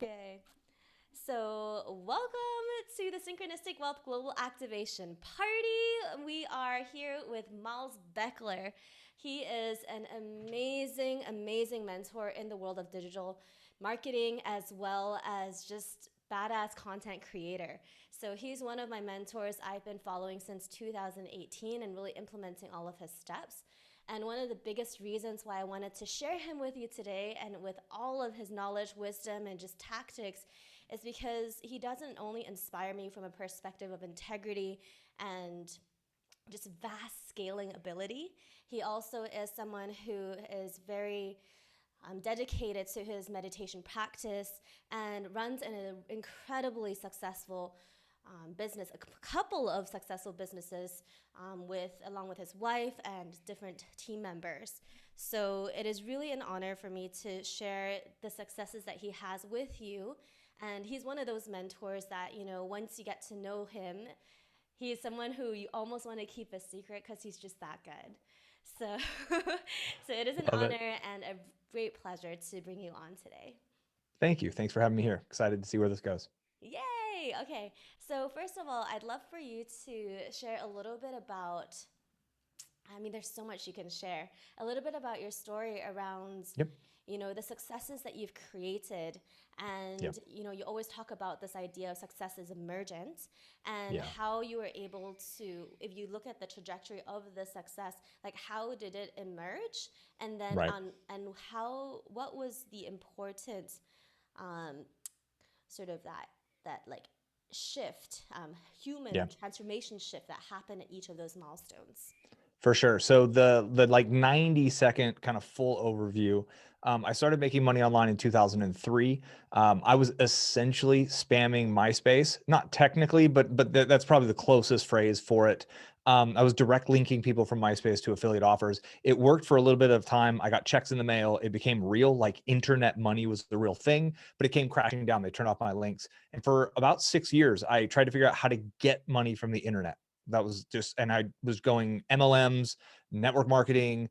Okay. So, welcome to the Synchronistic Wealth Global Activation Party. We are here with Miles Beckler. He is an amazing, amazing mentor in the world of digital marketing as well as just badass content creator. So, he's one of my mentors I've been following since 2018 and really implementing all of his steps. And one of the biggest reasons why I wanted to share him with you today and with all of his knowledge, wisdom, and just tactics is because he doesn't only inspire me from a perspective of integrity and just vast scaling ability, he also is someone who is very dedicated to his meditation practice and runs an incredibly successful business, a couple of successful businesses along with his wife and different team members. So it is really an honor for me to share the successes that he has with you. And he's one of those mentors that, once you get to know him, he's someone who you almost want to keep a secret because he's just that good. So, so it is an Love it. honor and a great pleasure to bring you on today. Thank you. Thanks for having me here. Excited to see where this goes. Yay! Okay, so first of all, I'd love for you to share a little bit about. I mean, there's so much you can share. A little bit about your story around, Yep. the successes that you've created. Yeah. And, you always talk about this idea of success is emergent and Yeah. how you were able to, if you look at the trajectory of the success, like how did it emerge? And then Right. what was the important um, sort of that like shift, Yeah. human transformation shift that happened at each of those milestones? For sure. So the like 90-second kind of full overview. I started making money online in 2003. I was essentially spamming MySpace, not technically, but that's probably the closest phrase for it. I was direct linking people from MySpace to affiliate offers. It worked for a little bit of time. I got checks in the mail. It became real, like internet money was the real thing, but it came crashing down. They turned off my links. And for about 6 years, I tried to figure out how to get money from the internet. That was just, and I was going MLMs, network marketing,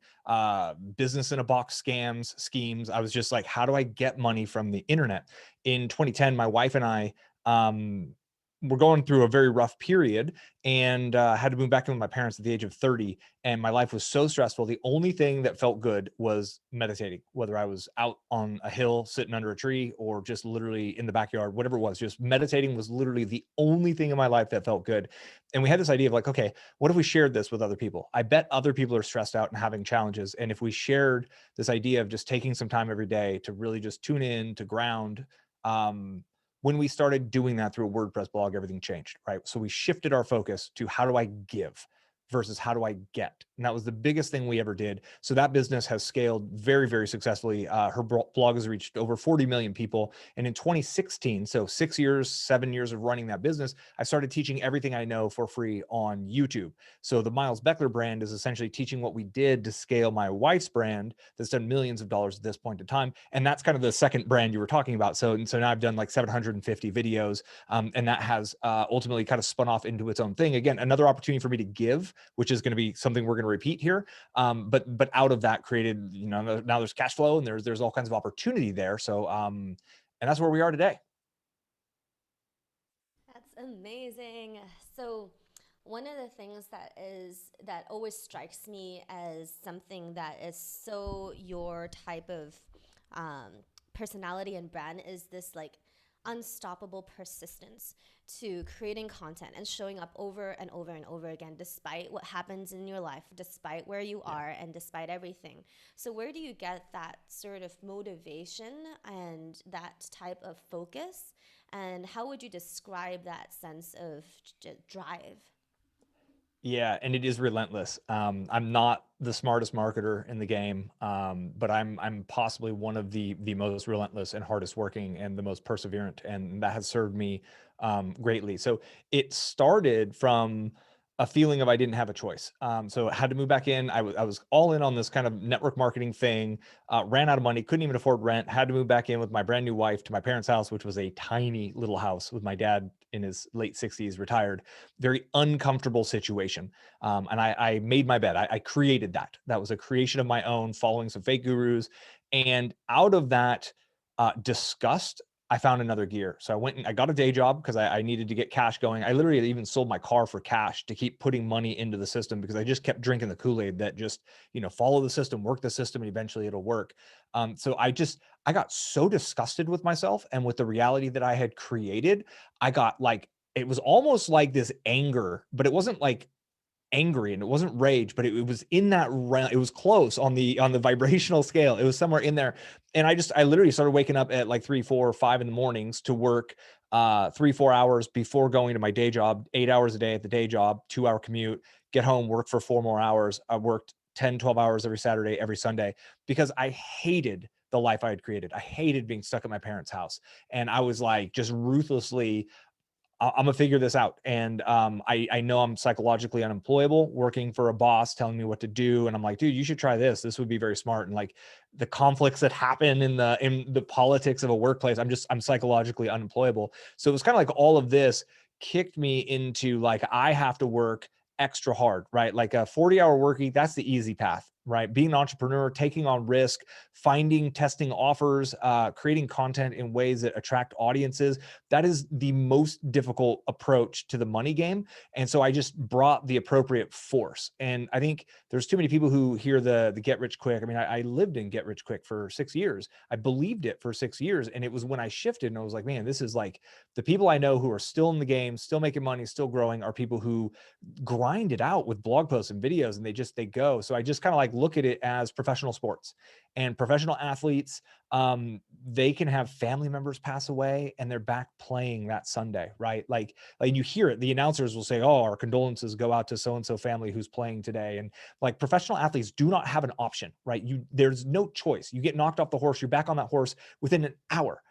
business in a box scams, schemes. I was just like, how do I get money from the internet? In 2010, my wife and I um, were going through a very rough period and had to move back in with my parents at the age of 30. And my life was so stressful. The only thing that felt good was meditating, whether I was out on a hill sitting under a tree or just literally in the backyard, whatever it was, just meditating was literally the only thing in my life that felt good. And we had this idea of like, okay, what if we shared this with other people? I bet other people are stressed out and having challenges. And if we shared this idea of just taking some time every day to really just tune in, to ground, um, when we started doing that through a WordPress blog, everything changed, right? So we shifted our focus to how do I give versus how do I get? And that was the biggest thing we ever did. So that business has scaled very, very successfully. Her blog has reached over 40 million people. And in 2016, so 6 years, 7 years of running that business, I started teaching everything I know for free on YouTube. So the Miles Beckler brand is essentially teaching what we did to scale my wife's brand that's done millions of dollars at this point in time. And that's kind of the second brand you were talking about. So now I've done like 750 videos, and that has ultimately kind of spun off into its own thing. Again, another opportunity for me to give, which is going to be something we're going to repeat here. But out of that created, now there's cash flow and there's all kinds of opportunity there. So and that's where we are today. That's amazing. So, one of the things that always strikes me as something that is so your type of um, personality and brand is this like unstoppable persistence to creating content and showing up over and over and over again, despite what happens in your life, despite where you Yeah. are, and despite everything. So, where do you get that sort of motivation and that type of focus? And how would you describe that sense of drive? Yeah, and it is relentless. I'm not the smartest marketer in the game, but I'm possibly one of the most relentless and hardest working and the most perseverant, and that has served me greatly. So it started from a feeling of I didn't have a choice. So I had to move back in. I was all in on this kind of network marketing thing. Ran out of money, couldn't even afford rent. Had to move back in with my brand new wife to my parents' house, which was a tiny little house with my dad in his late 60s, retired, very uncomfortable situation. And I made my bed. I created that. That was a creation of my own, following some fake gurus. And out of that disgust, I found another gear. So I went and I got a day job because I needed to get cash going. I literally even sold my car for cash to keep putting money into the system because I just kept drinking the Kool-Aid that just, follow the system, work the system, and eventually it'll work. So I got so disgusted with myself and with the reality that I had created. I got like, it was almost like this anger, but it wasn't like angry and it wasn't rage, but it was in that realm. It was close on the vibrational scale. It was somewhere in there. And I literally started waking up at like 3, 4, 5 in the mornings to work 3, 4 hours before going to my day job, 8 hours a day at the day job, 2 hour commute, get home, work for 4 more hours. I worked 10, 12 hours every Saturday, every Sunday, because I hated the life I had created. I hated being stuck at my parents' house. And I was like just ruthlessly, I'm gonna figure this out. And I know I'm psychologically unemployable, working for a boss telling me what to do, and I'm like, dude, you should try this. This would be very smart. And like the conflicts that happen in the politics of a workplace, I'm psychologically unemployable. So it was kind of like all of this kicked me into like I have to work extra hard, right? Like a 40-hour work week, that's the easy path, right? Being an entrepreneur, taking on risk, finding, testing offers, creating content in ways that attract audiences, that is the most difficult approach to the money game. And so I just brought the appropriate force. And I think there's too many people who hear the get rich quick. I mean, I lived in get rich quick for 6 years. I believed it for 6 years. And it was when I shifted and I was like, man, this is like the people I know who are still in the game, still making money, still growing, are people who grind it out with blog posts and videos, and they go. So I just kind of like look at it as professional sports and professional athletes. They can have family members pass away and they're back playing that Sunday, right? Like you hear it, the announcers will say, oh, our condolences go out to so and so family who's playing today. And like professional athletes do not have an option, right? There's no choice. You get knocked off the horse, you're back on that horse within an hour.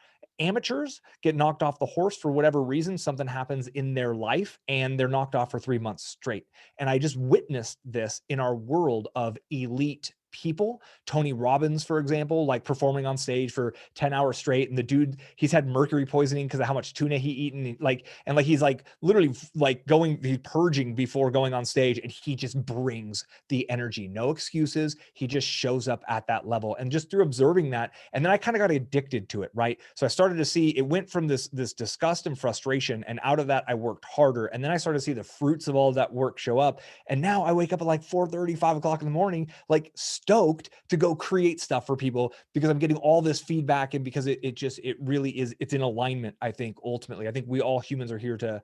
Amateurs get knocked off the horse for whatever reason, something happens in their life and they're knocked off for 3 months straight. And I just witnessed this in our world of elite people. Tony Robbins, for example, like performing on stage for 10 hours straight. And the dude, he's had mercury poisoning because of how much tuna he eaten. And he's like literally like he's purging before going on stage. And he just brings the energy, no excuses. He just shows up at that level. And just through observing that, and then I kind of got addicted to it, right? So I started to see it went from this disgust and frustration. And out of that, I worked harder. And then I started to see the fruits of all of that work show up. And now I wake up at like 4:30, 5 o'clock in the morning, like stoked to go create stuff for people because I'm getting all this feedback, and because it really is, it's in alignment. I think ultimately, I think we all humans are here to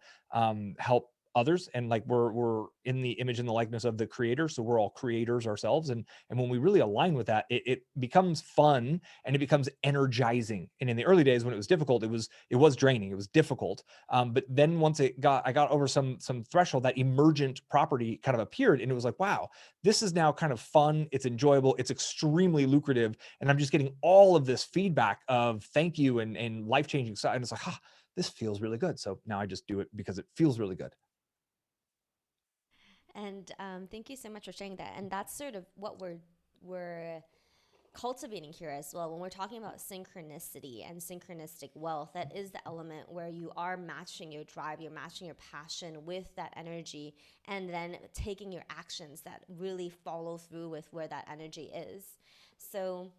help others, and like we're in the image and the likeness of the creator, so we're all creators ourselves. And when we really align with that, it becomes fun and it becomes energizing. And in the early days when it was difficult, it was draining, it was difficult. But then once I got over some threshold, that emergent property kind of appeared, and it was like, wow, this is now kind of fun, it's enjoyable, it's extremely lucrative, and I'm just getting all of this feedback of thank you and life-changing stuff. And it's like, this feels really good. So now I just do it because it feels really good. And thank you so much for sharing that. And that's sort of what we're cultivating here as well. When we're talking about synchronicity and synchronistic wealth, that is the element where you are matching your drive, you're matching your passion with that energy, and then taking your actions that really follow through with where that energy is. So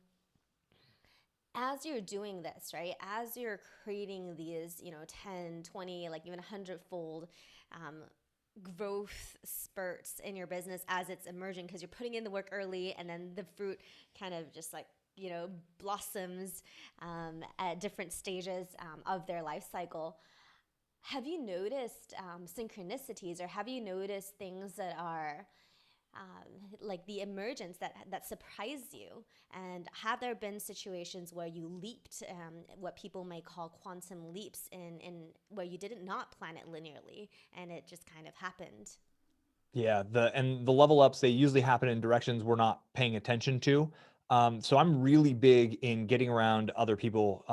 as you're doing this, right, as you're creating these, 10, 20, like even 100-fold growth spurts in your business as it's emerging, because you're putting in the work early and then the fruit kind of just like, blossoms at different stages of their life cycle. Have you noticed synchronicities, or have you noticed things that are like the emergence that surprised you? And have there been situations where you leaped, what people may call quantum leaps, in where you didn't not plan it linearly and it just kind of happened? Yeah, the level ups, they usually happen in directions we're not paying attention to. So I'm really big in getting around other people.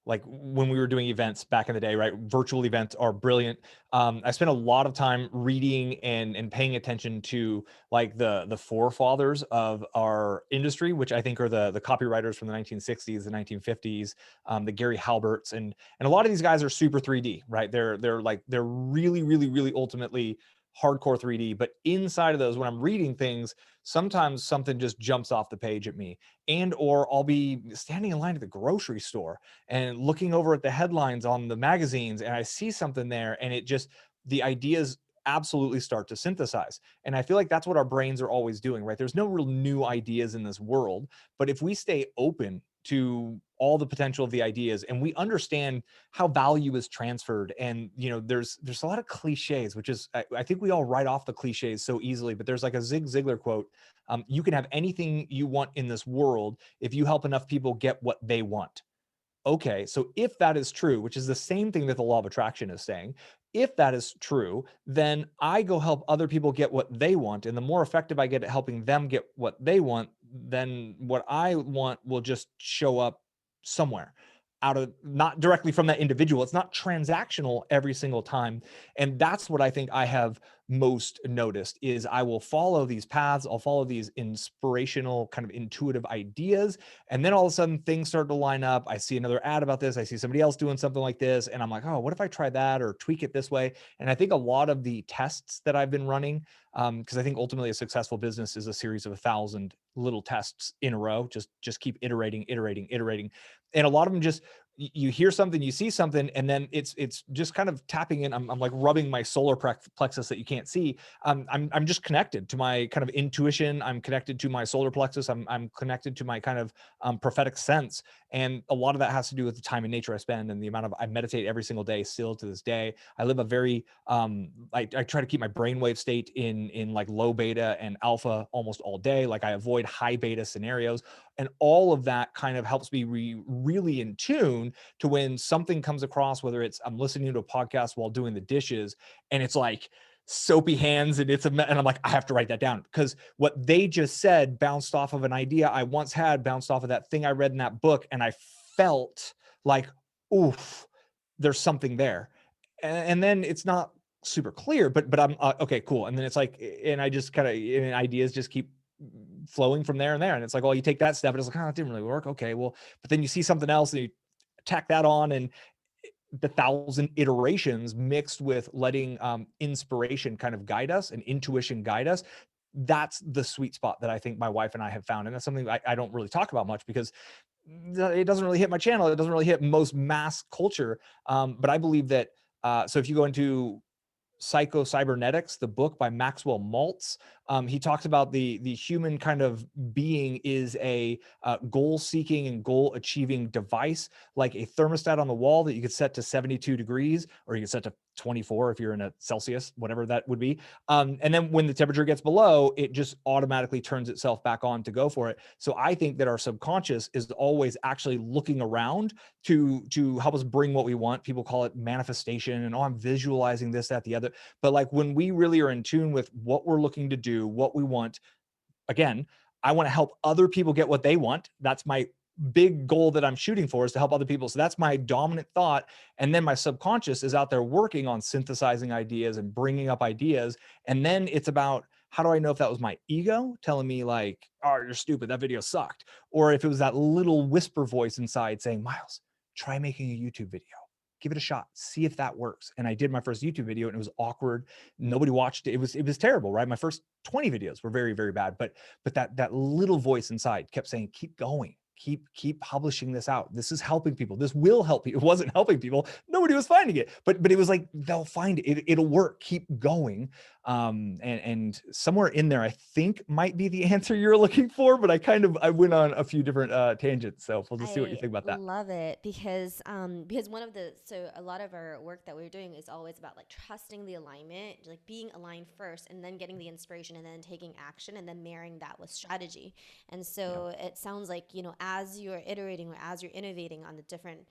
Like when we were doing events back in the day, right? Virtual events are brilliant. I spent a lot of time reading and paying attention to like the forefathers of our industry, which I think are the copywriters from the 1960s, the 1950s, the Gary Halberts, and a lot of these guys are super 3D, right? They're really, really, really ultimately hardcore 3D, but inside of those, when I'm reading things, sometimes something just jumps off the page at me. And or I'll be standing in line at the grocery store and looking over at the headlines on the magazines, and I see something there, and it just, the ideas absolutely start to synthesize. And I feel like that's what our brains are always doing, right? There's no real new ideas in this world, but if we stay open to all the potential of the ideas and we understand how value is transferred, and there's a lot of cliches, which is, I think we all write off the cliches so easily, but there's like a Zig Ziglar quote: you can have anything you want in this world if you help enough people get what they want. Okay, so if that is true, which is the same thing that the law of attraction is saying, if that is true, then I go help other people get what they want. And the more effective I get at helping them get what they want, then what I want will just show up somewhere, out of, not directly from that individual. It's not transactional every single time. And that's what I think I have most noticed is I will follow these paths, I'll follow these inspirational kind of intuitive ideas, and then all of a sudden things start to line up. I see another ad about this. I see somebody else doing something like this. And I'm like, oh, what if I try that or tweak it this way? And I think a lot of the tests that I've been running, because I think ultimately a successful business is a series of 1,000 little tests in a row. Just keep iterating, iterating, iterating. And a lot of them just, you hear something, you see something, and then it's just kind of tapping in. I'm like rubbing my solar plexus that you can't see. I'm just connected to my kind of intuition. I'm connected to my solar plexus. I'm connected to my kind of prophetic sense. And a lot of that has to do with the time and nature I spend and the amount of, I meditate every single day still to this day. I live a very, I try to keep my brainwave state in like low beta and alpha almost all day. Like I avoid high beta scenarios. And all of that kind of helps me really in tune to when something comes across, whether it's I'm listening to a podcast while doing the dishes and it's like soapy hands and and I'm like, I have to write that down because what they just said bounced off of an idea I once had, bounced off of that thing I read in that book, and I felt like, oof, there's something there. And then it's not super clear, but I'm okay, cool. And then it's like, and I just kind of, ideas just keep flowing from there and there. And it's like, well, you take that step and it's like, oh, it didn't really work. Okay, well, but then you see something else and you tack that on, and the 1,000 iterations mixed with letting inspiration kind of guide us and intuition guide us. That's the sweet spot that I think my wife and I have found. And that's something I don't really talk about much because it doesn't really hit my channel. It doesn't really hit most mass culture. But I believe that, so if you go into Psycho Cybernetics, the book by Maxwell Maltz, he talks about the human kind of being is a goal-seeking and goal-achieving device, like a thermostat on the wall that you could set to 72 degrees, or you could set to 24 if you're in a Celsius, whatever that would be. And then when the temperature gets below, it just automatically turns itself back on to go for it. So I think that our subconscious is always actually looking around to help us bring what we want. People call it manifestation, and oh, I'm visualizing this, that, the other. But like when we really are in tune with what we're looking to do, what we want, again, I want to help other people get what they want. That's my big goal that I'm shooting for, is to help other people. So that's my dominant thought. And then my subconscious is out there working on synthesizing ideas and bringing up ideas. And then it's about, how do I know if that was my ego telling me like, oh, you're stupid, that video sucked, or if it was that little whisper voice inside saying, Miles, try making a YouTube video. Give it a shot. See if that works. And I did my first YouTube video and it was awkward. Nobody watched it. It was terrible, right? My first 20 videos were very, very bad. But that little voice inside kept saying, keep going. Keep publishing this out. This is helping people. This will help people. It wasn't helping people. Nobody was finding it. But it was like, they'll find it. It'll work. Keep going. And somewhere in there, I think might be the answer you're looking for, but I went on a few different tangents. So we'll just see what you I think about that. love it because one of the so a lot of our work that we're doing is always about like trusting the alignment, like being aligned first and then getting the inspiration and then taking action and then marrying that with strategy. And Yeah. so it sounds like, as you're iterating or as you're innovating on the different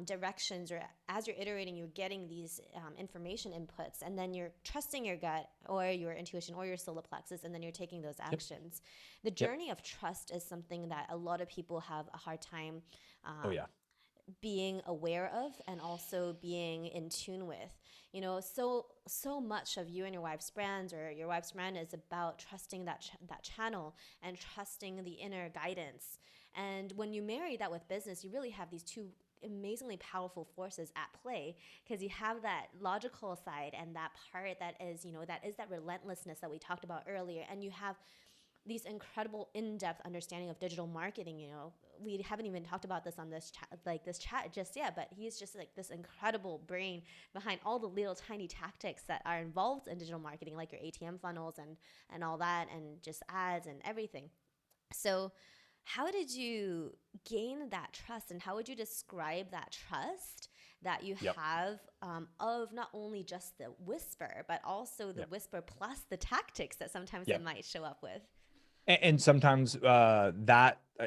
directions, or as you're iterating, you're getting these information inputs, and then you're trusting your gut or your intuition or your solar plexus, and then you're taking those Yep. actions. The Yep. journey of trust is something that a lot of people have a hard time Oh um, yeah. being aware of and also being in tune with. So much of you and your wife's brands, or your wife's brand, is about trusting that channel and trusting the inner guidance. And when you marry that with business, you really have these two amazingly powerful forces at play, because you have that logical side and that part that is, that is that relentlessness that we talked about earlier, and you have these incredible in-depth understanding of digital marketing. We haven't even talked about this on this chat just yet, but he's just like this incredible brain behind all the little tiny tactics that are involved in digital marketing, like your ATM funnels and all that, and just ads and everything. So how did you gain that trust, and how would you describe that trust that you Yep. have, of not only just the whisper, but also the Yep. whisper plus the tactics that sometimes it Yep. might show up with? And sometimes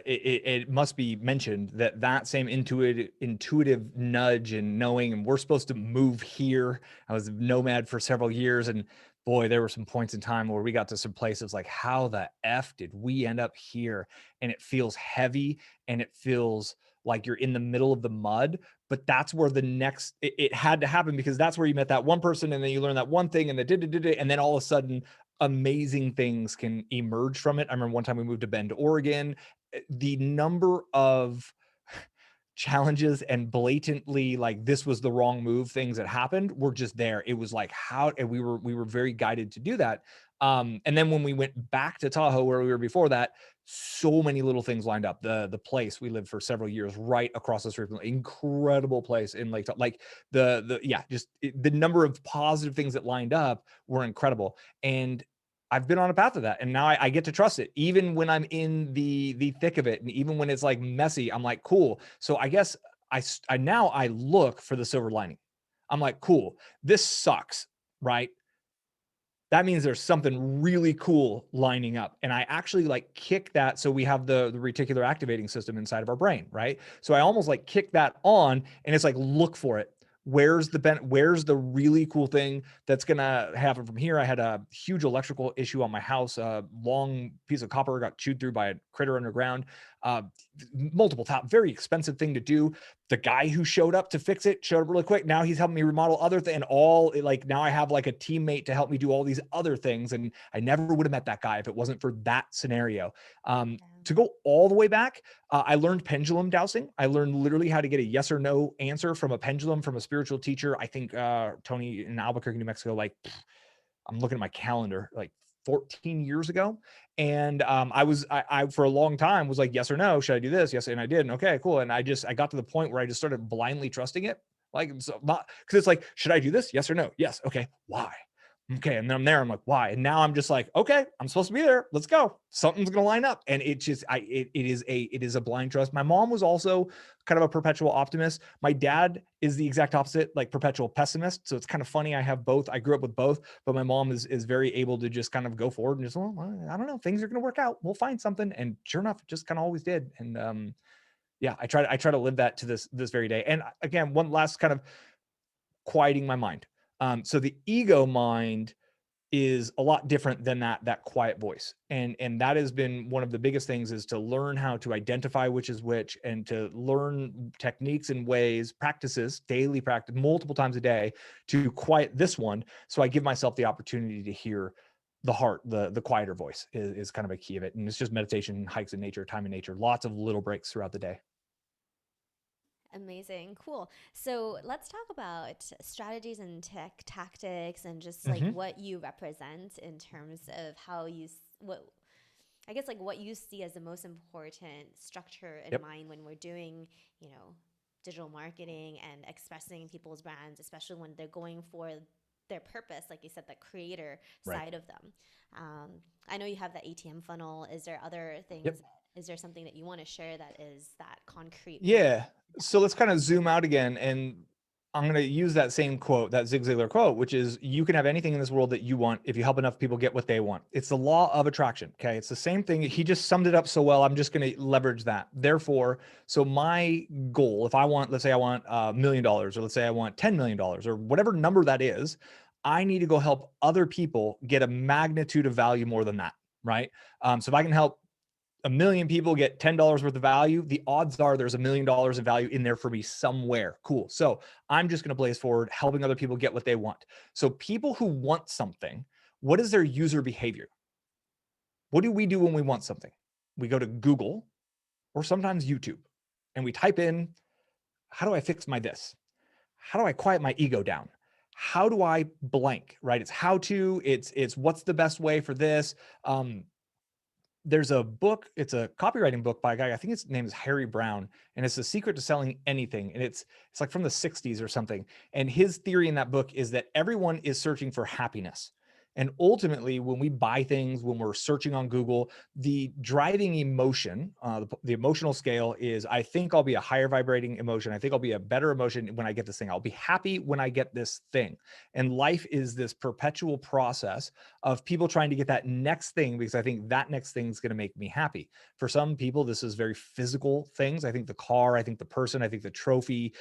it must be mentioned that that same intuitive nudge and knowing, and we're supposed to move here. I was a nomad for several years, and boy, there were some points in time where we got to some places like, how the F did we end up here? And it feels heavy, and it feels like you're in the middle of the mud. But that's where the next it had to happen, because that's where you met that one person, and then you learn that one thing, and and then all of a sudden amazing things can emerge from it. I remember one time we moved to Bend, Oregon. The number of challenges and blatantly like this was the wrong move things that happened were just there. It was like how, and we were very guided to do that. And then when we went back to Tahoe where we were before that, so many little things lined up. The place we lived for several years right across the street from, incredible place in Lake Tahoe. Like the number of positive things that lined up were incredible. And I've been on a path of that, and now I get to trust it, even when I'm in the thick of it, and even when it's like messy. I'm like, cool. So I guess I now I look for the silver lining. I'm like, cool. This sucks, right? That means there's something really cool lining up. And I actually like kick that. So we have the reticular activating system inside of our brain, right? So I almost like kick that on, and it's like, look for it. Where's the really cool thing that's gonna happen from here? I had a huge electrical issue on my house. A long piece of copper got chewed through by a critter underground. Uh, Multiple top, very expensive thing to do. The guy who showed up to fix it showed up really quick. Now he's helping me remodel other things, and all like now I have like a teammate to help me do all these other things. And I never would have met that guy if it wasn't for that scenario. To go all the way back, I learned pendulum dowsing. I learned literally how to get a yes or no answer from a pendulum from a spiritual teacher. I think Tony in Albuquerque, New Mexico. Like, I'm looking at my calendar, like 14 years ago. And I for a long time was like, yes or no, should I do this? Yes. And I did. And okay, cool. And I got to the point where I just started blindly trusting it. Like, so not because it's like, should I do this? Yes or no? Yes. Okay. Why? Okay. And then I'm there. I'm like, why? And now I'm just like, okay, I'm supposed to be there. Let's go. Something's going to line up. And it just, it is a blind trust. My mom was also kind of a perpetual optimist. My dad is the exact opposite, like perpetual pessimist. So it's kind of funny. I have both. I grew up with both, but my mom is very able to just kind of go forward and just, well, I don't know, things are going to work out. We'll find something. And sure enough, it just kind of always did. And yeah, I try to live that to this very day. And again, one last kind of quieting my mind. So the ego mind is a lot different than that quiet voice, and that has been one of the biggest things, is to learn how to identify which is which, and to learn techniques and ways, practices, daily practice, multiple times a day, to quiet this one, so I give myself the opportunity to hear the heart. The quieter voice is kind of a key of it, and it's just meditation, hikes in nature, time in nature, lots of little breaks throughout the day. Amazing. Cool. So let's talk about strategies and tactics, and just like Mm-hmm. what you represent in terms of how what I guess like what you see as the most important structure in Yep. mind when we're doing, digital marketing and expressing people's brands, especially when they're going for their purpose, like you said, the creator Right. side of them. Um, I know you have the ATM funnel. Is there other Yep. things? Is there something that you want to share that is that concrete plan? Yeah. So let's kind of zoom out again, and I'm going to use that same quote, that Zig Ziglar quote, which is, you can have anything in this world that you want if you help enough people get what they want. It's the law of attraction. Okay. It's the same thing. He just summed it up so well. I'm just going to leverage that. Therefore, so my goal, if I want, let's say I want $1 million, or let's say I want $10 million, or whatever number that is, I need to go help other people get a magnitude of value more than that. Right. So if I can help a million people get $10 worth of value, the odds are there's $1 million of value in there for me somewhere. Cool. So I'm just going to blaze forward, helping other people get what they want. So people who want something, what is their user behavior? What do we do when we want something? We go to Google or sometimes YouTube, and we type in, how do I fix my this? How do I quiet my ego down? How do I blank, right? It's how to, it's what's the best way for this. Um, there's a book, it's a copywriting book by a guy, I think his name is Harry Brown, and it's The Secret to Selling Anything. And it's like from the 60s or something. And his theory in that book is that everyone is searching for happiness. And ultimately, when we buy things, when we're searching on Google, the driving emotion, the emotional scale is, I think I'll be a higher vibrating emotion. I think I'll be a better emotion when I get this thing. I'll be happy when I get this thing. And life is this perpetual process of people trying to get that next thing, because I think that next thing is going to make me happy. For some people, this is very physical things. I think the car, I think the person, I think the trophy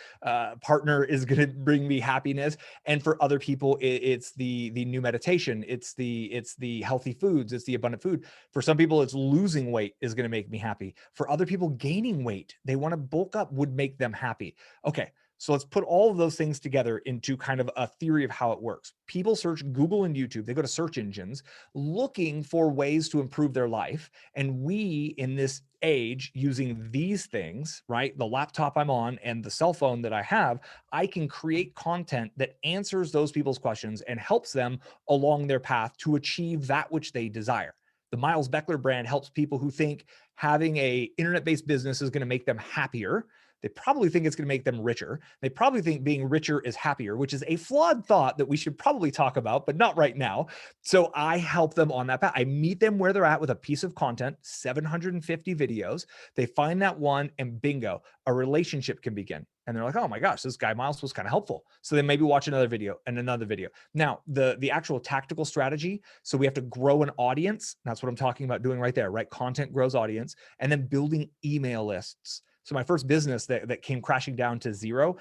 partner is going to bring me happiness. And for other people, it's the new meditation, it's the healthy foods, it's the abundant food. For some people, it's losing weight is going to make me happy. For other people, gaining weight, they want to bulk up, would make them happy. Okay, so let's put all of those things together into kind of a theory of how it works. People search Google and YouTube, they go to search engines looking for ways to improve their life. And we, in this age, using these things, right? The laptop I'm on and the cell phone that I have, I can create content that answers those people's questions and helps them along their path to achieve that which they desire. The Miles Beckler brand helps people who think having a internet-based business is going to make them happier. They probably think it's going to make them richer. They probably think being richer is happier, which is a flawed thought that we should probably talk about, but not right now. So I help them on that path. I meet them where they're at with a piece of content, 750 videos. They find that one, and bingo, a relationship can begin. And they're like, oh my gosh, this guy Miles was kind of helpful. So then maybe watch another video and another video. Now, the actual tactical strategy. So we have to grow an audience. That's what I'm talking about doing right there, right? Content grows audience, and then building email lists. So my first business that came crashing down to zero,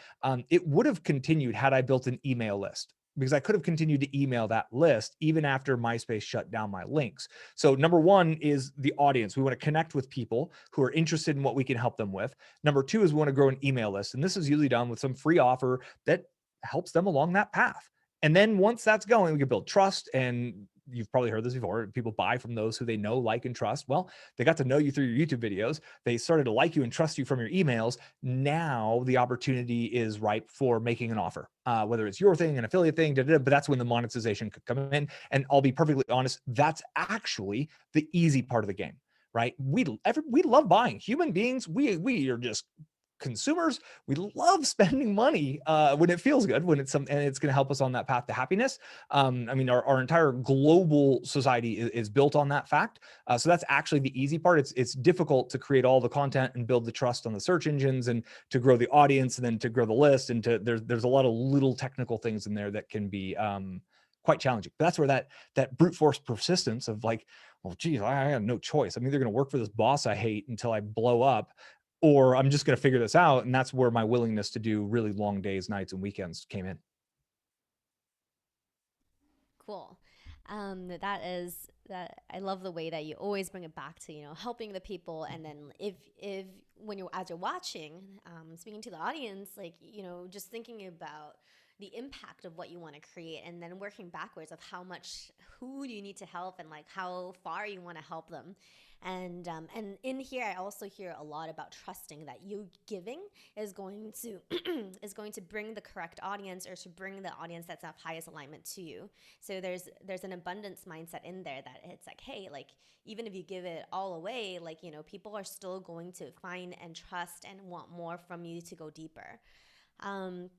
it would have continued had I built an email list, because I could have continued to email that list even after MySpace shut down my links. So number one is the audience. We want to connect with people who are interested in what we can help them with. Number two is we want to grow an email list. And this is usually done with some free offer that helps them along that path. And then once that's going, we can build trust. And you've probably heard this before. People buy from those who they know, like, and trust. Well, they got to know you through your YouTube videos. They started to like you and trust you from your emails. Now the opportunity is ripe for making an offer, whether it's your thing, an affiliate thing, but that's when the monetization could come in. And I'll be perfectly honest, that's actually the easy part of the game, right? We love buying. Human beings, we are just consumers. We love spending money when it feels good, when it's something, and it's going to help us on that path to happiness. I mean, our entire global society is built on that fact. So that's actually the easy part. It's difficult to create all the content and build the trust on the search engines, and to grow the audience, and then to grow the list, and there's a lot of little technical things in there that can be quite challenging. But that's where that brute force persistence of like, well, geez, I have no choice. I'm either going to work for this boss I hate until I blow up, or I'm just going to figure this out. And that's where my willingness to do really long days, nights, and weekends came in. Cool. That is that. I love the way that you always bring it back to helping the people, and then if when you as you're watching, speaking to the audience, like just thinking about the impact of what you want to create, and then working backwards of who do you need to help, and like how far you want to help them. And in here, I also hear a lot about trusting that you giving is going to is going to bring the correct audience, or to bring the audience that's of highest alignment to you. So there's an abundance mindset in there, that it's like, hey, like, even if you give it all away, like, people are still going to find and trust and want more from you to go deeper. um,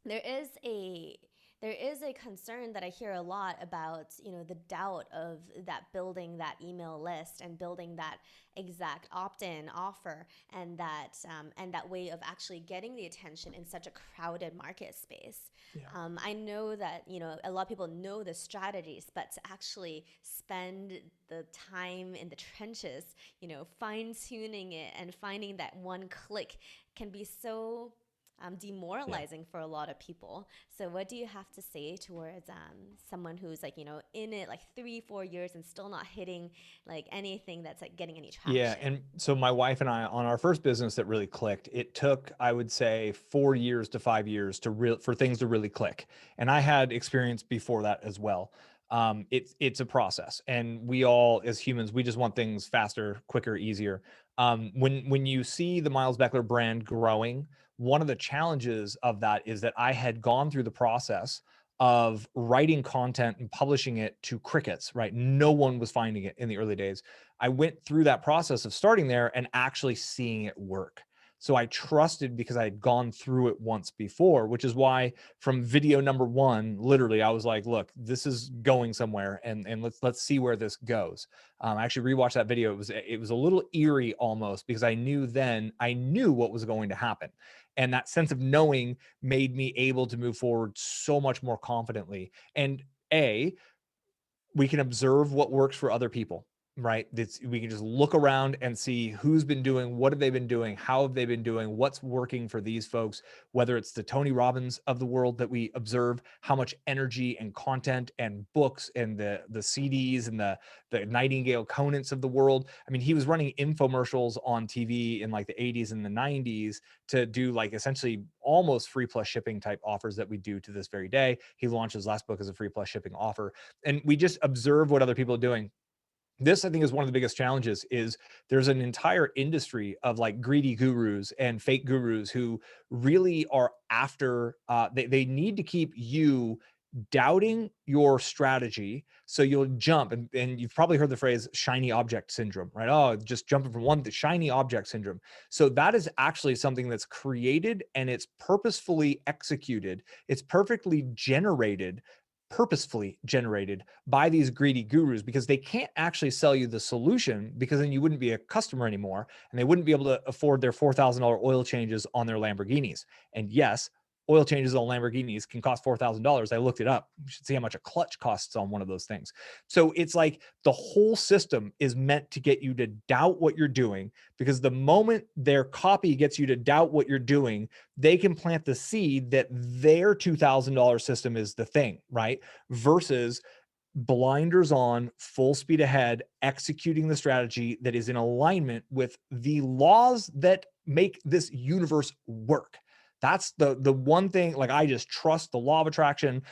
there is a there is a concern that I hear a lot about, the doubt of that, building that email list and building that exact opt-in offer, and that way of actually getting the attention in such a crowded market space. Yeah. I know that a lot of people know the strategies, but to actually spend the time in the trenches, fine tuning it and finding that one click can be so Yeah. demoralizing for a lot of people. So, what do you have to say towards someone who's like, in it like 3, 4 years and still not hitting like anything that's like getting any Yeah. traction? And so my wife and I, on our first business that really clicked, it took, I would say, 4 years to 5 years for things to really click. And I had experience before that as well. It's a process, and we all, as humans, we just want things faster, quicker, easier. When you see the Miles Beckler brand growing, one of the challenges of that is that I had gone through the process of writing content and publishing it to crickets, right? No one was finding it in the early days. I went through that process of starting there and actually seeing it work. So I trusted because I had gone through it once before, which is why from video number one, literally, I was like, look, this is going somewhere, and let's see where this goes. I actually rewatched that video. It was a little eerie almost, because I knew what was going to happen, and that sense of knowing made me able to move forward so much more confidently. And a we can observe what works for other people, right? We can just look around and see who's been doing, what have they been doing, how have they been doing, what's working for these folks, whether it's the Tony Robbins of the world that we observe, how much energy and content and books and the CDs and the Nightingale Conants of the world. I mean, he was running infomercials on TV in like the 80s and the 90s to do like essentially almost free plus shipping type offers that we do to this very day. He launched his last book as a free plus shipping offer, and we just observe what other people are doing. This, I think, is one of the biggest challenges. Is there's an entire industry of like greedy gurus and fake gurus who really are after they need to keep you doubting your strategy, so you'll jump. And you've probably heard the phrase shiny object syndrome, right? Oh, just jumping from one to shiny object syndrome. So that is actually something that's created, and it's purposefully executed, it's perfectly generated, purposefully generated by these greedy gurus, because they can't actually sell you the solution, because then you wouldn't be a customer anymore, and they wouldn't be able to afford their $4,000 oil changes on their Lamborghinis. And yes, oil changes on Lamborghinis can cost $4,000. I looked it up. You should see how much a clutch costs on one of those things. So it's like the whole system is meant to get you to doubt what you're doing, because the moment their copy gets you to doubt what you're doing, they can plant the seed that their $2,000 system is the thing, right? Versus blinders on, full speed ahead, executing the strategy that is in alignment with the laws that make this universe work. That's the one thing. Like, I just trust the law of attraction.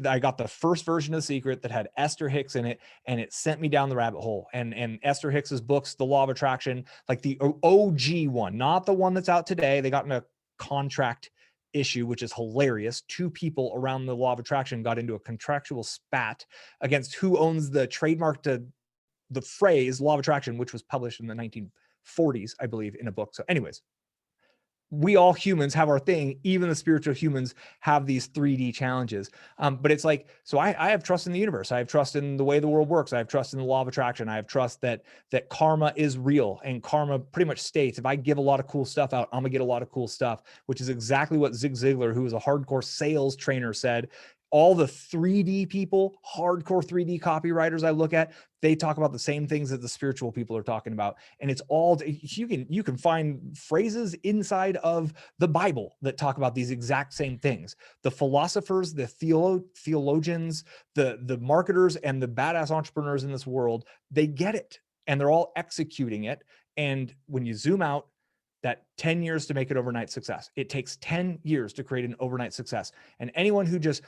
I got the first version of The Secret that had Esther Hicks in it, and it sent me down the rabbit hole. And Esther Hicks's books, The Law of Attraction, like the OG one, not the one that's out today. They got in a contract issue, which is hilarious. Two people around the law of attraction got into a contractual spat against who owns the trademark to the phrase law of attraction, which was published in the 1940s, I believe, in a book. So anyways, we all humans have our thing. Even the spiritual humans have these 3D challenges. But it's like, so I have trust in the universe. I have trust in the way the world works. I have trust in the law of attraction. I have trust that karma is real, and karma pretty much states, if I give a lot of cool stuff out, I'm gonna get a lot of cool stuff, which is exactly what Zig Ziglar, who was a hardcore sales trainer, said. All the 3D people, hardcore 3D copywriters I look at, they talk about the same things that the spiritual people are talking about. And it's all, you can find phrases inside of the Bible that talk about these exact same things. The philosophers, the theologians, the marketers, and the badass entrepreneurs in this world, they get it, and they're all executing it. And when you zoom out, that 10 years to make it overnight success. It takes 10 years to create an overnight success. And anyone who just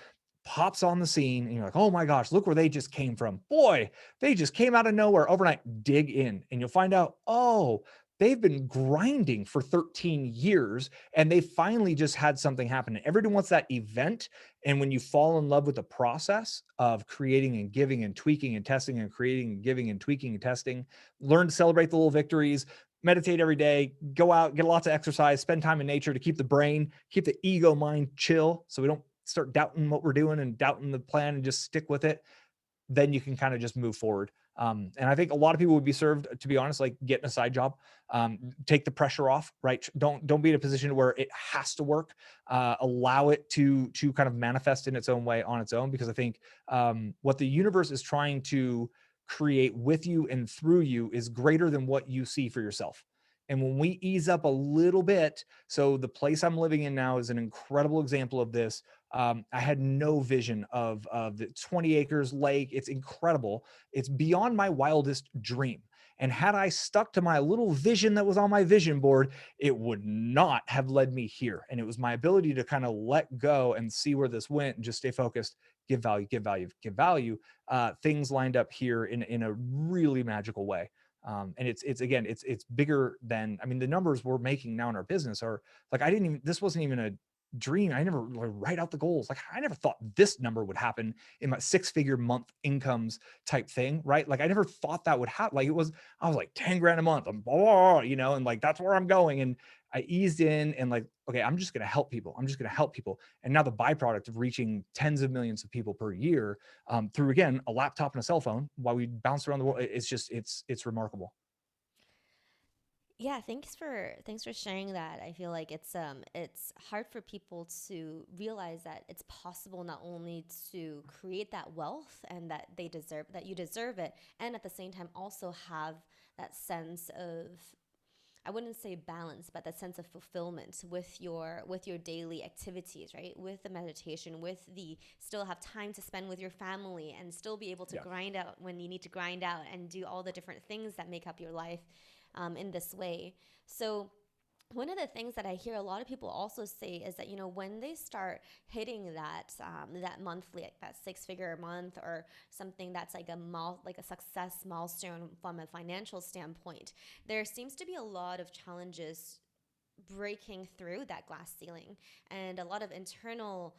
pops on the scene and you're like, oh my gosh, look where they just came from. Boy, they just came out of nowhere overnight. Dig in and you'll find out, oh, they've been grinding for 13 years and they finally just had something happen. And everyone wants that event. And when you fall in love with the process of creating and giving and tweaking and testing and creating and giving and tweaking and testing, learn to celebrate the little victories, meditate every day, go out, get lots of exercise, spend time in nature to keep the brain, keep the ego mind chill, so we don't start doubting what we're doing and doubting the plan, and just stick with it. Then you can kind of just move forward. And I think a lot of people would be served, to be honest, like getting a side job, take the pressure off, right? Don't be in a position where it has to work. Allow it to kind of manifest in its own way on its own, because I think what the universe is trying to create with you and through you is greater than what you see for yourself. And when we ease up a little bit, so the place I'm living in now is an incredible example of this. I had no vision of the 20 acres lake. It's incredible. It's beyond my wildest dream. And had I stuck to my little vision that was on my vision board, it would not have led me here. And it was my ability to kind of let go and see where this went and just stay focused, give value, give value, give value. Things lined up here in a really magical way. And it's again, it's bigger than, I mean, the numbers we're making now in our business are like, this wasn't even a dream. I never like, write out the goals. Like I never thought this number would happen in my 6-figure month incomes type thing, right? Like I never thought that would happen. Like I was like 10 grand a month, I'm blah, blah, blah, and like, that's where I'm going. And I eased in and like, okay, I'm just going to help people. I'm just going to help people. And now the byproduct of reaching tens of millions of people per year through, again, a laptop and a cell phone while we bounce around the world, it's just, it's remarkable. Yeah, thanks for sharing that. I feel like it's hard for people to realize that it's possible not only to create that wealth and that you deserve it, and at the same time also have that sense of, I wouldn't say balance, but that sense of fulfillment with your daily activities, right? With the meditation, with the still have time to spend with your family and still be able to Yeah. grind out when you need to grind out and do all the different things that make up your life in this way. So one of the things that I hear a lot of people also say is that, when they start hitting that monthly, like that 6-figure a month, or something that's like like a success milestone from a financial standpoint, there seems to be a lot of challenges breaking through that glass ceiling, and a lot of internal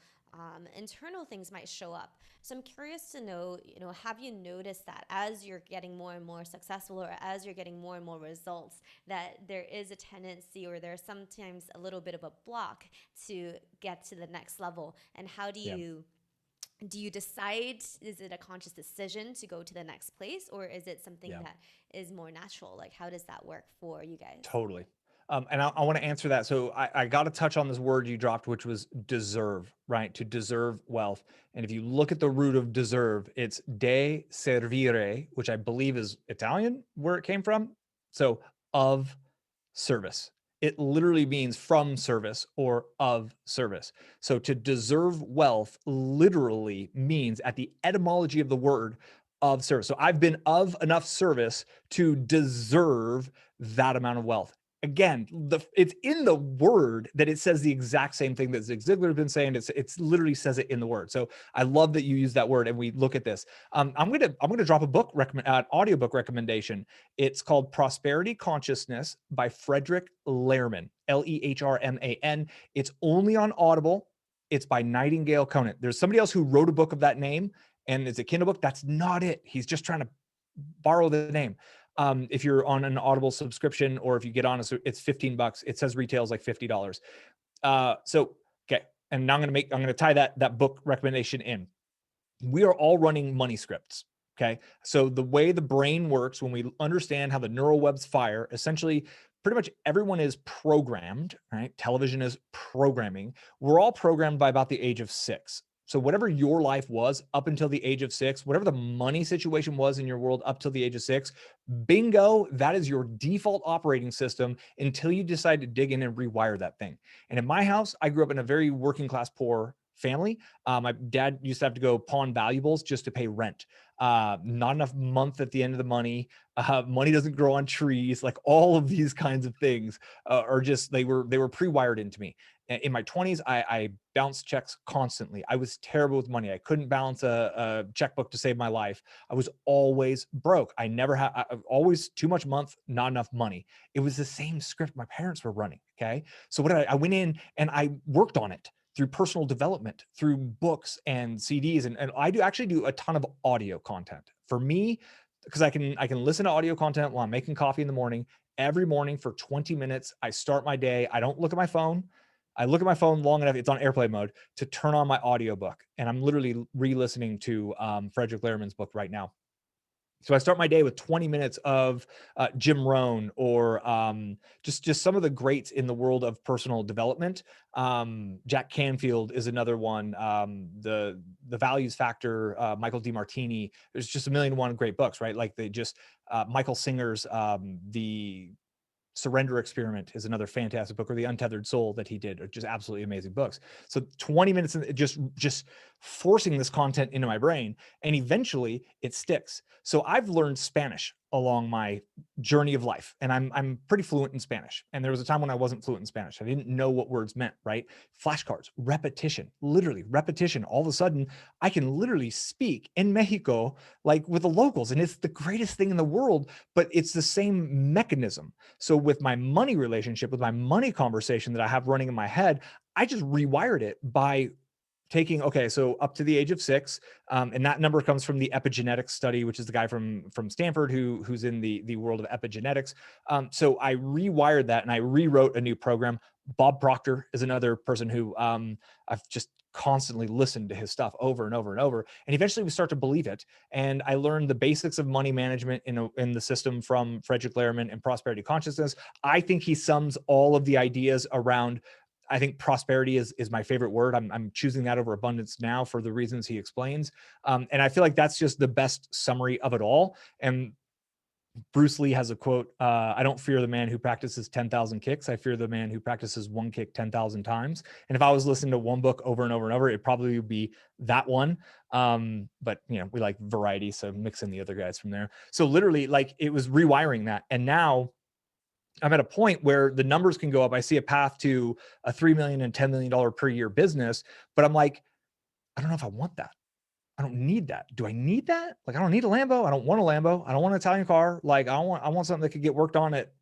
things might show up. So I'm curious to know, have you noticed that as you're getting more and more successful, or as you're getting more and more results, that there is a tendency, or there's sometimes a little bit of a block to get to the next level? And how Yeah. do you decide, is it a conscious decision to go to the next place, or is it something Yeah. that is more natural? Like, how does that work for you guys? Totally. And I want to answer that. So I got to touch on this word you dropped, which was deserve, right? To deserve wealth. And if you look at the root of deserve, it's de servire, which I believe is Italian, where it came from. So of service. It literally means from service or of service. So to deserve wealth literally means, at the etymology of the word, of service. So I've been of enough service to deserve that amount of wealth. Again, it's in the word that it says the exact same thing that Zig Ziglar has been saying. It's literally says it in the word. So I love that you use that word and we look at this. I'm gonna drop a book audiobook recommendation. It's called Prosperity Consciousness by Frederick Lehrman, Lehrman. It's only on Audible. It's by Nightingale Conant. There's somebody else who wrote a book of that name, and it's a Kindle book. That's not it. He's just trying to borrow the name. If you're on an Audible subscription, or if you get on, it's $15. It says retails like $50. So okay, and now I'm gonna tie that book recommendation in. We are all running money scripts. Okay. So the way the brain works, when we understand how the neural webs fire, essentially, pretty much everyone is programmed, right? Television is programming. We're all programmed by about the age of 6. So whatever your life was up until the age of 6, whatever the money situation was in your world up till the age of 6, bingo, that is your default operating system until you decide to dig in and rewire that thing. And in my house, I grew up in a very working class, poor family. My dad used to have to go pawn valuables just to pay rent. Not enough month at the end of the money. Money doesn't grow on trees. Like all of these kinds of things are just, they were pre-wired into me. In my 20s, I bounced checks constantly. I was terrible with money. I couldn't balance a checkbook to save my life. I was always broke. I never had, always too much month, not enough money. It was the same script my parents were running. Okay. So what I went in and I worked on it through personal development, through books and CDs. And I actually do a ton of audio content. For me, because I can listen to audio content while I'm making coffee in the morning. Every morning for 20 minutes, I start my day. I don't look at my phone. I look at my phone long enough, it's on airplane mode, to turn on my audiobook. And I'm literally re-listening to Frederick Lehrman's book right now. So I start my day with 20 minutes of Jim Rohn, or just some of the greats in the world of personal development. Jack Canfield is another one. The Values Factor, Michael DeMartini. There's just a million and one great books, right? Like they just Michael Singer's the Surrender Experiment is another fantastic book, or The Untethered Soul that he did, are just absolutely amazing books. So 20 minutes, just forcing this content into my brain, and eventually it sticks. So I've learned Spanish along my journey of life, and I'm pretty fluent in Spanish. And there was a time when I wasn't fluent in Spanish. I didn't know what words meant, right? Flashcards, repetition, literally repetition. All of a sudden, I can literally speak in Mexico like with the locals, and it's the greatest thing in the world, but it's the same mechanism. So with my money relationship, with my money conversation that I have running in my head, I just rewired it by taking, okay, so up to the age of 6, and that number comes from the epigenetics study, which is the guy from Stanford who's in the world of epigenetics. So I rewired that and I rewrote a new program. Bob Proctor is another person who I've just constantly listened to his stuff over and over and over, and eventually we start to believe it. And I learned the basics of money management in the system from Frederick Lehrman and prosperity consciousness. I think he sums all of the ideas around, I think prosperity is my favorite word. I'm choosing that over abundance now for the reasons he explains. And I feel like that's just the best summary of it all. And Bruce Lee has a quote, I don't fear the man who practices 10,000 kicks. I fear the man who practices one kick 10,000 times. And if I was listening to one book over and over and over, it probably would be that one. But we like variety, so mix in the other guys from there. So literally, like, it was rewiring that. And now I'm at a point where the numbers can go up. I see a path to a $3 million and $10 million per year business, but I'm like, I don't know if I want that. I don't need that. Do I need that? Like, I don't need a Lambo. I don't want a Lambo. I don't want an Italian car. Like, I want something that could get worked on at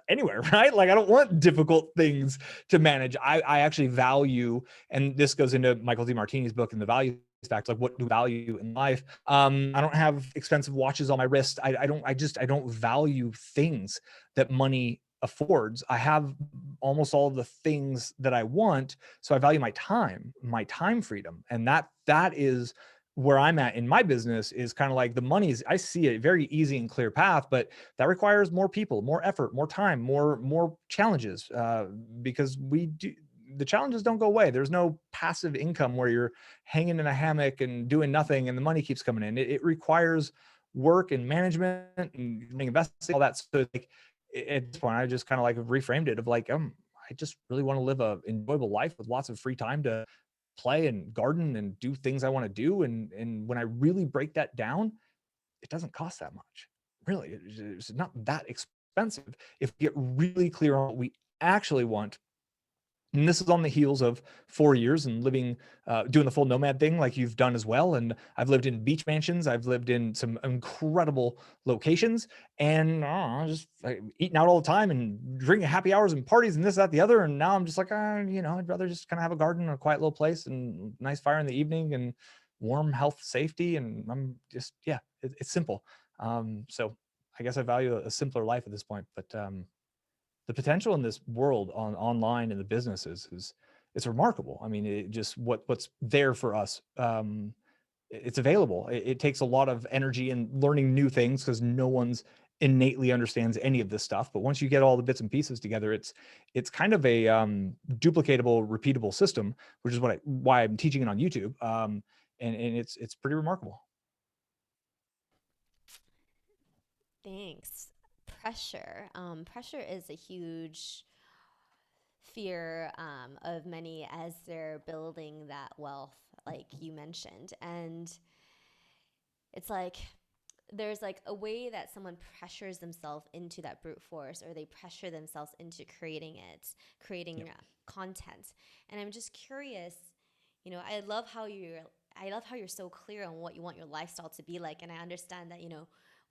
anywhere, right? Like, I don't want difficult things to manage. I actually value, and this goes into Michael DeMartini's book and the value facts, like what do value in life. I don't have expensive watches on my wrist. I don't value things that money affords. I have almost all of the things that I want. So I value my time freedom. And that is where I'm at in my business. Is kind of like the money's, I see a very easy and clear path, but that requires more people, more effort, more time, more challenges, because the challenges don't go away. There's no passive income where you're hanging in a hammock and doing nothing and the money keeps coming in. It requires work and management and investing, all that. So like, at this point, I just kind of like reframed it of like, I just really want to live a enjoyable life with lots of free time to play and garden and do things I want to do. And when I really break that down, it doesn't cost that much. Really, it's not that expensive if we get really clear on what we actually want. And this is on the heels of 4 years and living, doing the full nomad thing like you've done as well. And I've lived in beach mansions. I've lived in some incredible locations, and just eating out all the time and drinking happy hours and parties and this, that, the other. And now I'm just like, I'd rather just kind of have a garden, a quiet little place, and nice fire in the evening, and warm health, safety. And I'm just, yeah, it's simple. So I guess I value a simpler life at this point. But the potential in this world online and the businesses is it's remarkable. I mean, it just what's there for us. It's available. It takes a lot of energy and learning new things because no one's innately understands any of this stuff. But once you get all the bits and pieces together, it's kind of a duplicatable, repeatable system, which is why I'm teaching it on YouTube. And it's pretty remarkable. Thanks. Pressure. Pressure is a huge fear of many as they're building that wealth, like you mentioned. And it's like there's like a way that someone pressures themselves into that brute force, or they pressure themselves into creating Yep. content. And I'm just curious, I love how you're so clear on what you want your lifestyle to be like. And I understand that,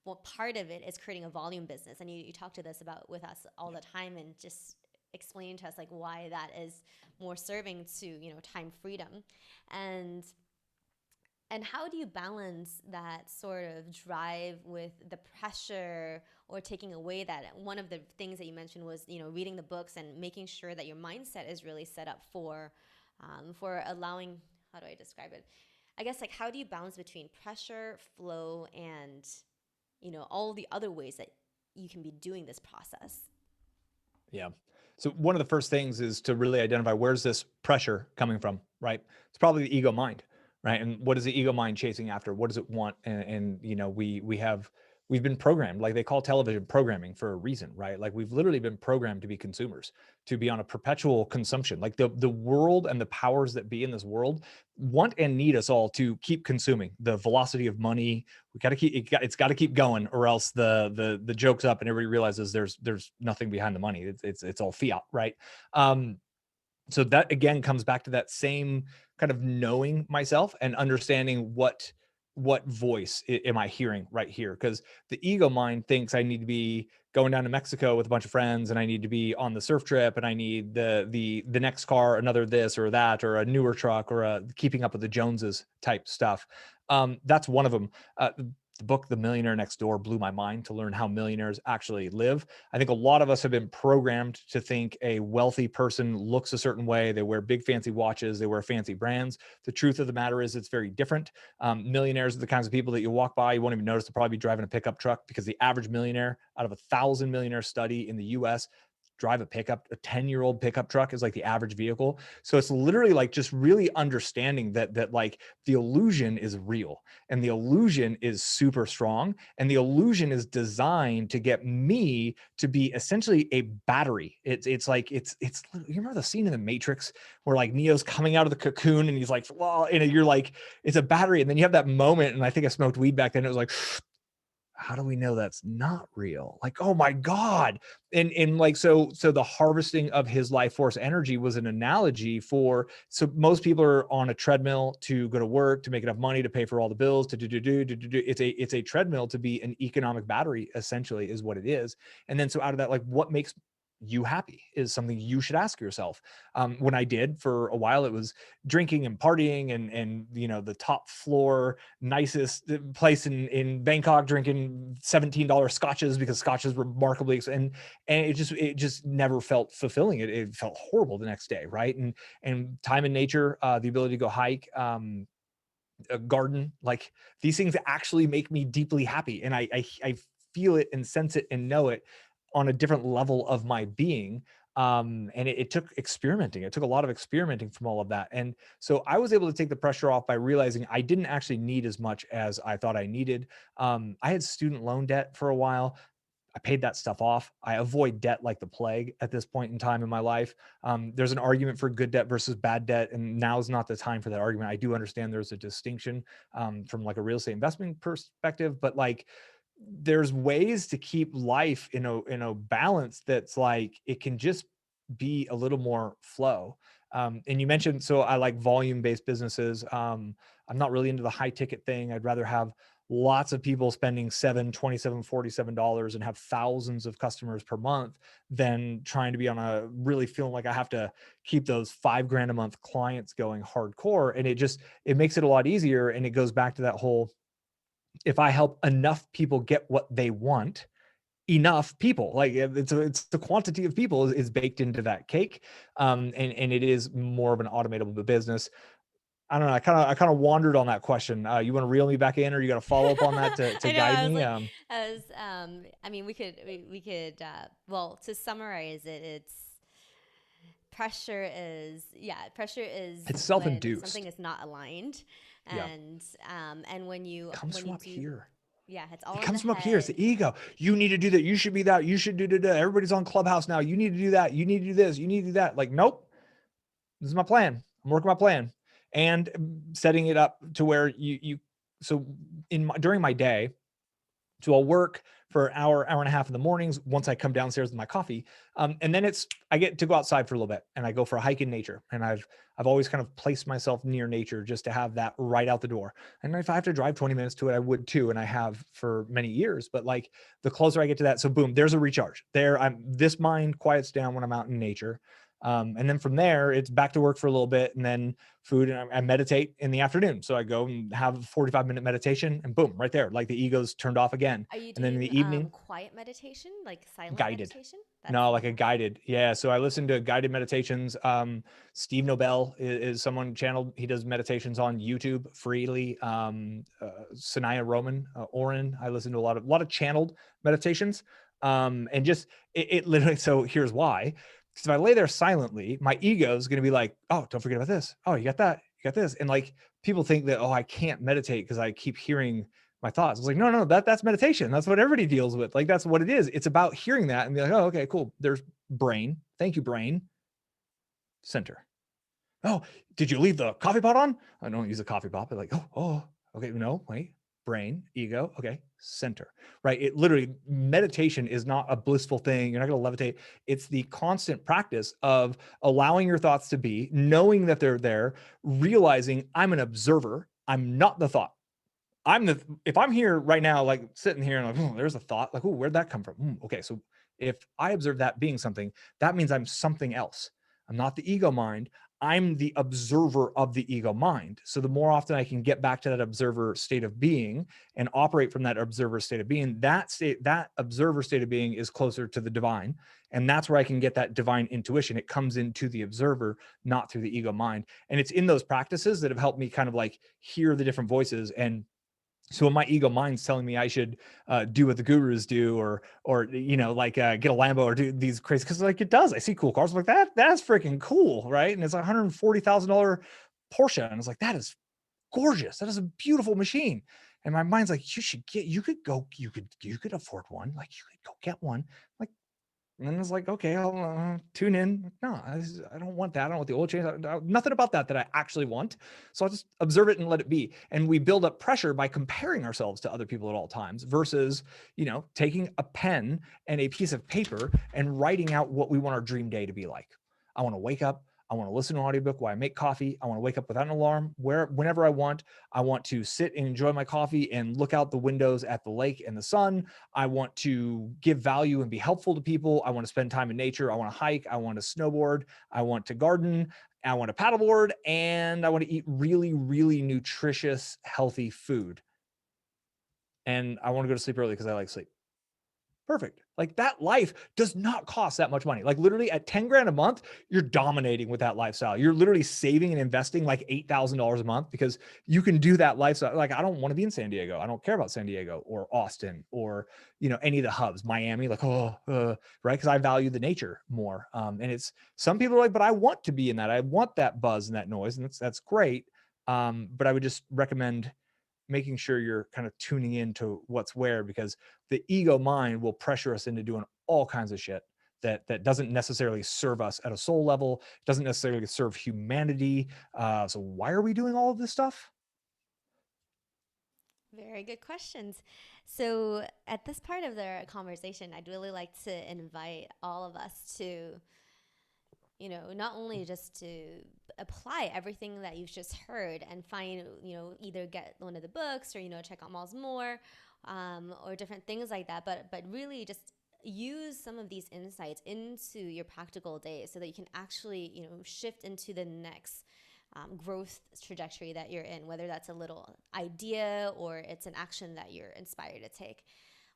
what part of it is creating a volume business. And you talk to this about with us all the time, and just explain to us like why that is more serving to, time freedom. And how do you balance that sort of drive with the pressure, or taking away that? One of the things that you mentioned was, reading the books and making sure that your mindset is really set up for allowing, how do I describe it? I guess, like, how do you balance between pressure, flow, and, all the other ways that you can be doing this process? Yeah. So one of the first things is to really identify, where's this pressure coming from, right? It's probably the ego mind, right? And what is the ego mind chasing after? What does it want? And we have we've been programmed, like they call television programming for a reason, right? Like we've literally been programmed to be consumers, to be on a perpetual consumption. Like the world and the powers that be in this world want and need us all to keep consuming. The velocity of money, we got to keep it's got to keep going, or else the joke's up and everybody realizes there's nothing behind the money. It's all fiat, right? So that again comes back to that same kind of knowing myself and understanding what voice am I hearing right here, because the ego mind thinks I need to be going down to Mexico with a bunch of friends, and I need to be on the surf trip, and I need the next car, another this or that, or a newer truck, or a keeping up with the Joneses type stuff. That's one of them. The book The Millionaire Next Door blew my mind to learn how millionaires actually live. I think a lot of us have been programmed to think a wealthy person looks a certain way. They wear big fancy watches, they wear fancy brands. The truth of the matter is it's very different. Millionaires are the kinds of people that you walk by, you won't even notice they'll probably be driving a pickup truck, because the average millionaire out of 1,000 millionaire study in the US drive a 10-year-old pickup truck is like the average vehicle. So it's literally like just really understanding that like the illusion is real, and the illusion is super strong, and the illusion is designed to get me to be essentially a battery. It's like it's you remember the scene in the Matrix where like Neo's coming out of the cocoon and he's like, well, and you're like, it's a battery, and then you have that moment, and I think I smoked weed back then, it was like, how do we know that's not real? Like, oh my God. And like, so the harvesting of his life force energy was an analogy for, so most people are on a treadmill to go to work, to make enough money to pay for all the bills, to do. It's a treadmill to be an economic battery, essentially, is what it is. And then so out of that, like, what makes you happy is something you should ask yourself. When I did for a while, it was drinking and partying, and the top floor nicest place in Bangkok, drinking $17 scotches, because scotch is remarkably and it just never felt fulfilling. It felt horrible the next day, right? And time in nature, the ability to go hike, a garden, like these things actually make me deeply happy, and I feel it and sense it and know it on a different level of my being. And it took experimenting. It took a lot of experimenting from all of that. And so I was able to take the pressure off by realizing I didn't actually need as much as I thought I needed. I had student loan debt for a while. I paid that stuff off. I avoid debt like the plague at this point in time in my life. There's an argument for good debt versus bad debt, and now is not the time for that argument. I do understand there's a distinction from like a real estate investment perspective, but like there's ways to keep life in a balance that's like it can just be a little more flow. And you mentioned, so I like volume based businesses. I'm not really into the high ticket thing. I'd rather have lots of people spending 7 27 $47 and have thousands of customers per month than trying to be on a really feeling like I have to keep those $5,000 a month clients going hardcore. And it makes it a lot easier. And it goes back to that whole, if I help enough people get what they want, enough people, like it's the quantity of people is baked into that cake. And it is more of an automatable business. I don't know. I kind of wandered on that question. You want to reel me back in, or you got to follow up on that to I know. guide I was me? like, I was. I mean, we could. Well, to summarize it, it's pressure is It's when something self-induced. is not aligned, Yeah. and when you Comes when from you up do, here. yeah, it's all It in the comes from up here. It's head. the ego. You need to do that. You should be that. You should do that. Everybody's on Clubhouse now. You need to do that. You need to do this. You need to do that. Like, nope. This is my plan. I'm working my plan, and setting it up to where so during my day, so I'll work for an hour and a half in the mornings once I come downstairs with my coffee. And then I get to go outside for a little bit, and I go for a hike in nature. And I've always kind of placed myself near nature just to have that right out the door. And if I have to drive 20 minutes to it, I would too. And I have for many years, but like the closer I get to that, so boom, there's a recharge there. This mind quiets down when I'm out in nature. And then from there, it's back to work for a little bit, and then food, and I meditate in the afternoon. So I go and have a 45-minute meditation, and boom, right there, like the ego's turned off again. Are you And then in doing the evening, quiet meditation, like silent guided. meditation? That's No, like a oh. guided. Yeah. So I listen to guided meditations. Steve Nobel is someone channeled. He does meditations on YouTube freely. Sanaya Oren. I listen to a lot of channeled meditations. And just it literally. So here's why. Because if I lay there silently, my ego is going to be like, oh, don't forget about this. Oh, you got that. You got this. And like people think that, oh, I can't meditate because I keep hearing my thoughts. I was like, no, no, that's meditation. That's what everybody deals with. Like, that's what it is. It's about hearing that and be like, oh, okay, cool. There's brain. Thank you, brain. Center. Oh, did you leave the coffee pot on? I don't use a coffee pot, but like, oh, okay, no, wait, brain, ego, okay, center, right? It literally, meditation is not a blissful thing. You're not going to levitate. It's the constant practice of allowing your thoughts to be, knowing that they're there, realizing I'm an observer. I'm not the thought. If I'm here right now, like sitting here and like, oh, there's a thought, like, oh, where'd that come from? Okay, so if I observe that being something, that means I'm something else. I'm not the ego mind. I'm the observer of the ego mind. So the more often I can get back to that observer state of being and operate from that observer state of being, that observer state of being is closer to the divine. And that's where I can get that divine intuition. It comes into the observer, not through the ego mind. And it's in those practices that have helped me kind of like hear the different voices. And so when my ego mind's telling me I should do what the gurus do, or like get a Lambo or do these crazy, because like it does. I see cool cars, I'm like that's freaking cool, right? And it's a $140,000 Porsche, and it's like that is gorgeous. That is a beautiful machine. And my mind's like, you could afford one, like you could go get one, like. And then it's like, okay, I'll tune in. No, I don't want that. I don't want the oil change. Nothing about that I actually want. So I'll just observe it and let it be. And we build up pressure by comparing ourselves to other people at all times versus, taking a pen and a piece of paper and writing out what we want our dream day to be like. I want to wake up. I want to listen to an audiobook while I make coffee. I want to wake up without an alarm whenever I want. I want to sit and enjoy my coffee and look out the windows at the lake and the sun. I want to give value and be helpful to people. I want to spend time in nature. I want to hike. I want to snowboard. I want to garden. I want to paddleboard. And I want to eat really, really nutritious, healthy food. And I want to go to sleep early because I like sleep. Perfect. Like that life does not cost that much money. Like literally at 10 grand a month, you're dominating with that lifestyle. You're literally saving and investing like $8,000 a month because you can do that lifestyle. Like I don't want to be in San Diego. I don't care about San Diego or Austin or, any of the hubs, Miami, like, right. Cause I value the nature more. And it's, some people are like, but I want to be in that. I want that buzz and that noise. And that's great. But I would just recommend making sure you're kind of tuning into what's where, because the ego mind will pressure us into doing all kinds of shit that doesn't necessarily serve us at a soul level, doesn't necessarily serve humanity. So why are we doing all of this stuff? Very good questions. So, at this part of the conversation, I'd really like to invite all of us to, not only just to apply everything that you've just heard and find, either get one of the books or, check out Malls More, or different things like that, but really just use some of these insights into your practical day so that you can actually, shift into the next growth trajectory that you're in, whether that's a little idea or it's an action that you're inspired to take.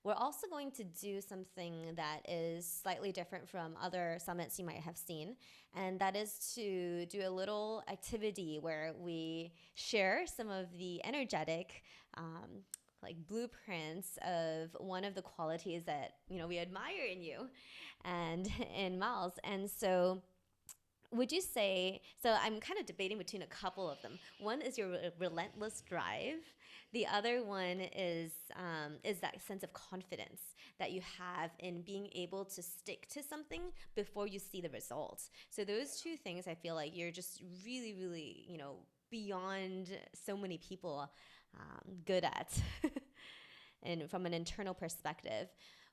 We're also going to do something that is slightly different from other summits you might have seen, and that is to do a little activity where we share some of the energetic, like blueprints of one of the qualities that we admire in you and in Miles. And so would you say, so I'm kind of debating between a couple of them. One is your relentless drive. The other one is that sense of confidence that you have in being able to stick to something before you see the results. So those two things, I feel like you're just really, really, beyond so many people good at, and from an internal perspective.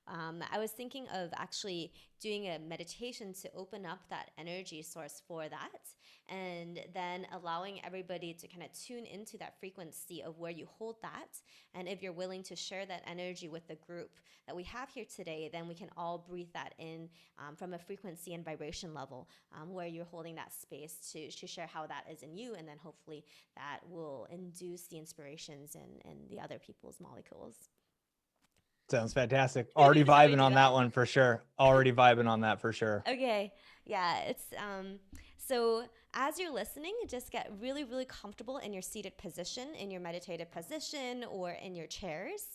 I was thinking of actually doing a meditation to open up that energy source for that, and then allowing everybody to kind of tune into that frequency of where you hold that. And if you're willing to share that energy with the group that we have here today, then we can all breathe that in from a frequency and vibration level where you're holding that space to share how that is in you. And then hopefully that will induce the inspirations in the other people's molecules. Sounds fantastic. Already Shall we vibing do on that that? one for sure. Already vibing on that for sure. Okay. Yeah, it's so as you're listening, just get really, really comfortable in your seated position, in your meditative position, or in your chairs.